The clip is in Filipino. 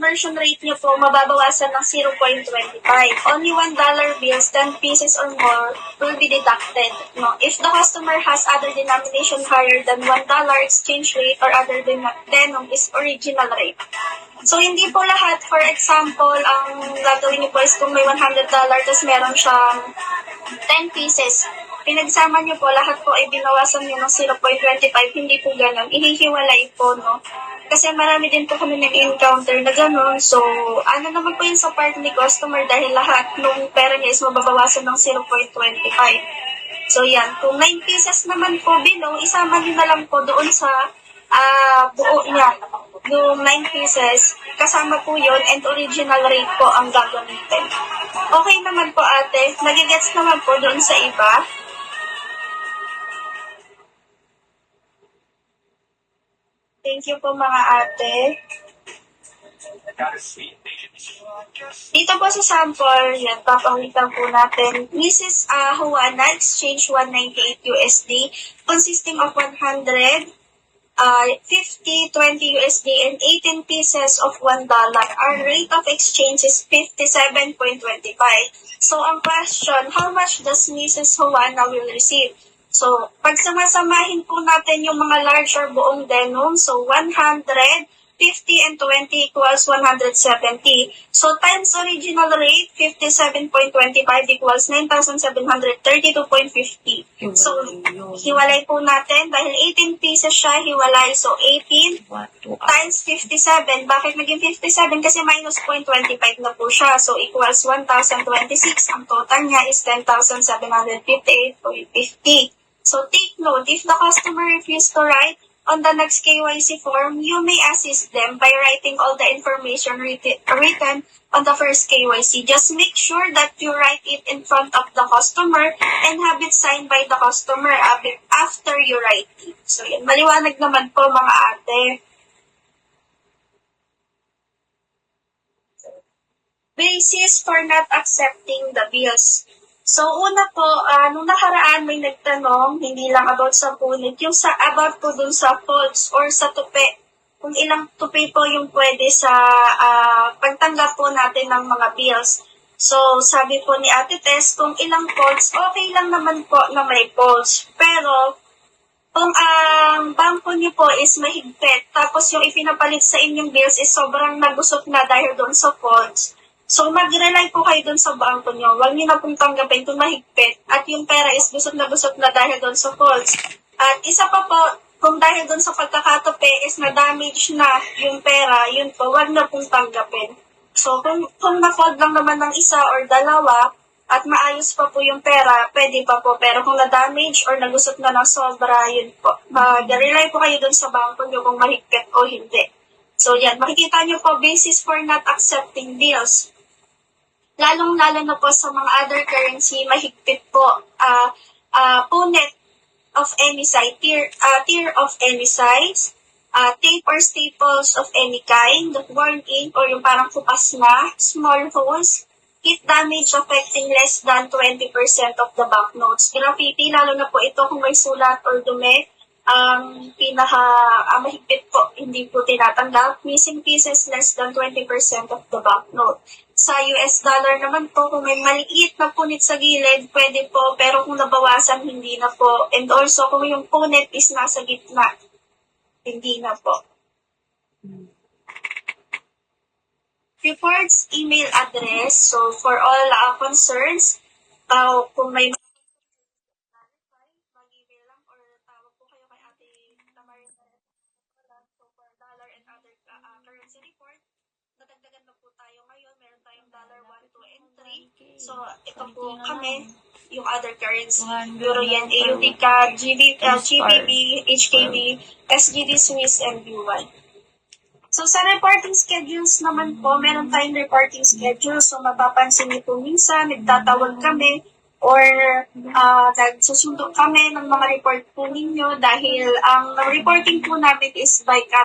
conversion rate nyo po, mababawasan ng 0.25. Only $1 bills, 10 pieces or more will be deducted. No? If the customer has other denomination higher than $1 exchange rate or other denom is original rate. So, hindi po lahat, for example, ang gagawin niyo po is kung may $100, tapos meron siyang 10 pieces. Pinagsama niyo po, lahat po ay binawasan niyo ng 0.25. Hindi po ganun. Ihihiwalay po, no? Kasi marami din po kami nag-encounter na ganun. So, ano naman po yun sa part ni customer dahil lahat nung pera niya is mababawasan ng 0.25. So, yan. Kung 9 pieces naman po below, isama niyo na lang po doon sa buo niya. Yung 9 pieces, kasama po yun and original rate po ang gagamitin. Okay naman po ate, nagigets naman po doon sa iba. Thank you po mga ate. Dito po sa sample, yan, papakita po natin. Mrs. Juana, exchange 198 USD, consisting of 100, 50, 20 USD, and 18 pieces of $1. Our rate of exchange is 57.25. So, ang question, how much does Mrs. Juana will receive? So, pag samasamahin po natin yung mga large or buong denom, so 100, 50, and 20 equals 170. So, times original rate, 57.25 equals 9,732.50. So, hiwalay po natin. Dahil 18 pieces siya, hiwalay. So, 18 times 57. Bakit naging 57? Kasi minus 0.25 na po siya. So, equals 1,026. Ang total niya is 10,758.50. So, take note, if the customer refuses to write on the next KYC form, you may assist them by writing all the information written on the first KYC. Just make sure that you write it in front of the customer and have it signed by the customer after you write it. So, yan. Maliwanag naman po mga ate. Basis for not accepting the bills. So, una po, nung nakaraan may nagtanong, hindi lang about sa punit, yung about po dun sa folds or sa tupi. Kung ilang tupi po yung pwede sa pagtanggap po natin ng mga bills. So, sabi po ni Ate Tess, kung ilang folds, okay lang naman po na may folds. Pero, kung ang bangko niyo po is mahigpit, tapos yung ipinapalit sa inyong bills is sobrang nagusot na dahil doon sa folds, so, mag-rely po kayo dun sa bangko nyo. Huwag nyo na pong tanggapin kung mahigpit. At yung pera is busot na dahil dun sa falls. At isa pa po, kung dahil dun sa pagkakatupi is na-damage na yung pera, yun po, huwag na pong tanggapin. So, kung na-fold lang naman ng isa or dalawa, at maayos pa po yung pera, pwede pa po. Pero kung na-damage or nagusot na ng sobra, yun po. Mag-rely po kayo dun sa bangko nyo kung mahigpit o hindi. So, yan. Makikita nyo po, basis for not accepting bills. Lalong-lalo na po sa mga other currency, mahigpit po. Punit of any size, tier of any size, tape or staples of any kind, worn ink or yung parang kupas na, small holes, heat damage affecting less than 20% of the banknotes. Graffiti, lalo na po ito kung may sulat or dumi, ang mahigpit po, hindi po tinatanggap. Missing pieces less than 20% of the banknote. Sa US dollar naman po, kung may maliit na punit sa gilid, pwede po, pero kung nabawasan, hindi na po. And also, kung yung punit is nasa gitna, hindi na po. Reports email address. So, for all concerns, kung may mag-email lang or tawag po kayo kay Ate Tamarin so for dollar and other currency report, nadagdagan na po tayo ngayon. Meron tayong dollar 1, 2, and 3. So, ito po kami, yung other currency. Euro, Yen, AUD, CAD, GBP, HKD, SGD, Swiss, and yuan. So, sa reporting schedules naman po, meron tayong reporting schedule. So, mapapansin niyo po minsan, nagtatawag kami or nagsusundo kami ng mga report po ninyo dahil ang reporting po namin is by